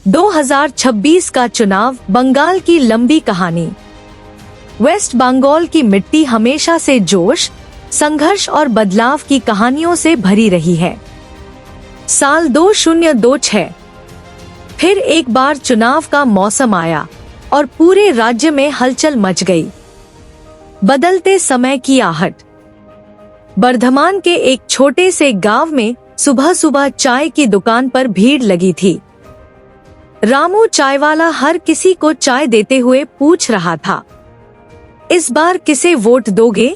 2026 का चुनाव बंगाल की लंबी कहानी। वेस्ट बंगाल की मिट्टी हमेशा से जोश, संघर्ष और बदलाव की कहानियों से भरी रही है। साल 2026 फिर एक बार चुनाव का मौसम आया और पूरे राज्य में हलचल मच गई। बदलते समय की आहट। बर्धमान के एक छोटे से गांव में सुबह सुबह चाय की दुकान पर भीड़ लगी थी। रामू चायवाला हर किसी को चाय देते हुए पूछ रहा था, इस बार किसे वोट दोगे?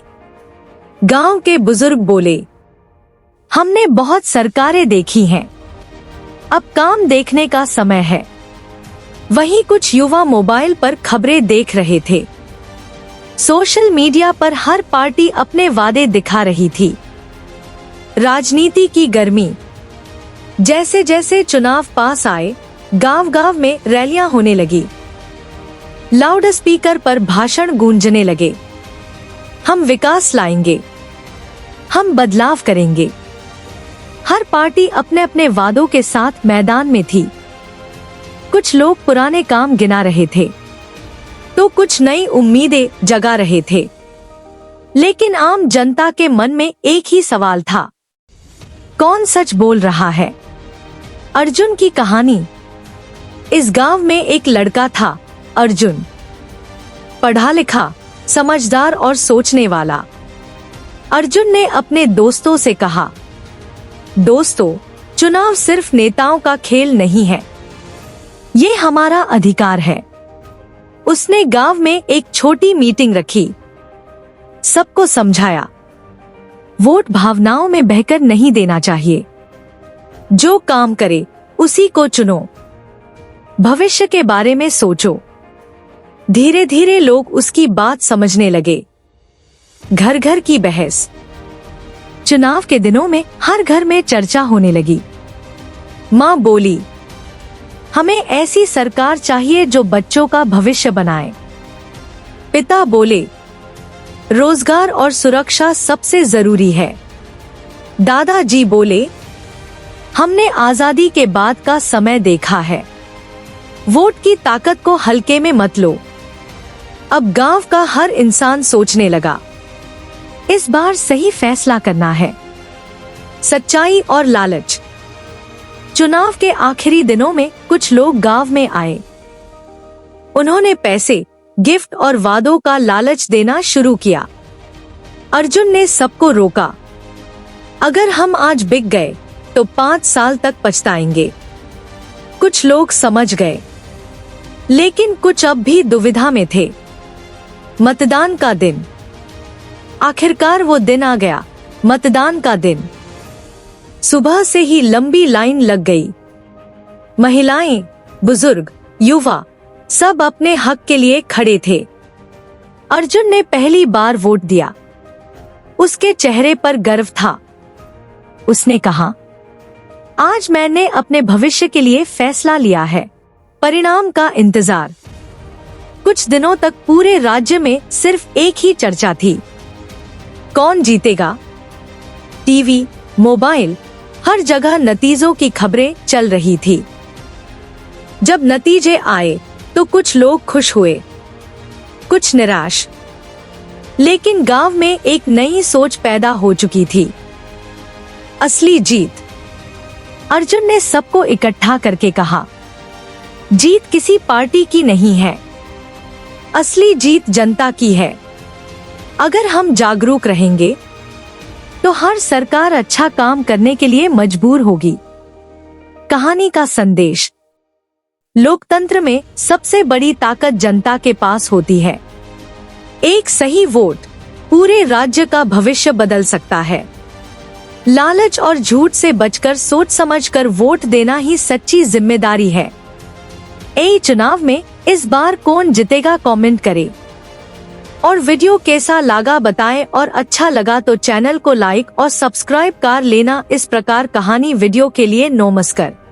गांव के बुजुर्ग बोले, हमने बहुत सरकारें देखी हैं, अब काम देखने का समय है। वहीं कुछ युवा मोबाइल पर खबरें देख रहे थे। सोशल मीडिया पर हर पार्टी अपने वादे दिखा रही थी। राजनीति की गर्मी। जैसे जैसे चुनाव पास आए, गांव-गांव में रैलियां होने लगी। लाउड स्पीकर पर भाषण गूंजने लगे। हम विकास लाएंगे, हम बदलाव करेंगे। हर पार्टी अपने अपने वादों के साथ मैदान में थी। कुछ लोग पुराने काम गिना रहे थे, तो कुछ नई उम्मीदें जगा रहे थे। लेकिन आम जनता के मन में एक ही सवाल था, कौन सच बोल रहा है? अर्जुन की कहानी। इस गांव में एक लड़का था, अर्जुन। पढ़ा लिखा, समझदार और सोचने वाला। अर्जुन ने अपने दोस्तों से कहा, दोस्तों, चुनाव सिर्फ नेताओं का खेल नहीं है, ये हमारा अधिकार है। उसने गांव में एक छोटी मीटिंग रखी। सबको समझाया, वोट भावनाओं में बहकर नहीं देना चाहिए। जो काम करे उसी को चुनो। भविष्य के बारे में सोचो। धीरे धीरे लोग उसकी बात समझने लगे। घर घर की बहस। चुनाव के दिनों में हर घर में चर्चा होने लगी। माँ बोली, हमें ऐसी सरकार चाहिए जो बच्चों का भविष्य बनाए। पिता बोले, रोजगार और सुरक्षा सबसे जरूरी है। दादाजी बोले, हमने आजादी के बाद का समय देखा है, वोट की ताकत को हल्के में मत लो। अब गांव का हर इंसान सोचने लगा, इस बार सही फैसला करना है। सच्चाई और लालच। चुनाव के आखिरी दिनों में कुछ लोग गांव में आए। उन्होंने पैसे, गिफ्ट और वादों का लालच देना शुरू किया। अर्जुन ने सबको रोका, अगर हम आज बिक गए तो 5 साल तक पछताएंगे। कुछ लोग समझ गए, लेकिन कुछ अब भी दुविधा में थे। मतदान का दिन। आखिरकार वो दिन आ गया, मतदान का दिन। सुबह से ही लंबी लाइन लग गई। महिलाएं, बुजुर्ग, युवा सब अपने हक के लिए खड़े थे। अर्जुन ने पहली बार वोट दिया। उसके चेहरे पर गर्व था। उसने कहा, आज मैंने अपने भविष्य के लिए फैसला लिया है। परिणाम का इंतजार। कुछ दिनों तक पूरे राज्य में सिर्फ एक ही चर्चा थी, कौन जीतेगा? टीवी, मोबाइल, हर जगह नतीजों की खबरें चल रही थी। जब नतीजे आए तो कुछ लोग खुश हुए, कुछ निराश। लेकिन गांव में एक नई सोच पैदा हो चुकी थी। असली जीत। अर्जुन ने सबको इकट्ठा करके कहा, जीत किसी पार्टी की नहीं है, असली जीत जनता की है। अगर हम जागरूक रहेंगे तो हर सरकार अच्छा काम करने के लिए मजबूर होगी। कहानी का संदेश। लोकतंत्र में सबसे बड़ी ताकत जनता के पास होती है। एक सही वोट पूरे राज्य का भविष्य बदल सकता है। लालच और झूठ से बचकर सोच समझकर वोट देना ही सच्ची जिम्मेदारी है। चुनाव में इस बार कौन जीतेगा कमेंट करें और वीडियो कैसा लगा बताएं, और अच्छा लगा तो चैनल को लाइक और सब्सक्राइब कर लेना। इस प्रकार कहानी वीडियो के लिए नमस्कार।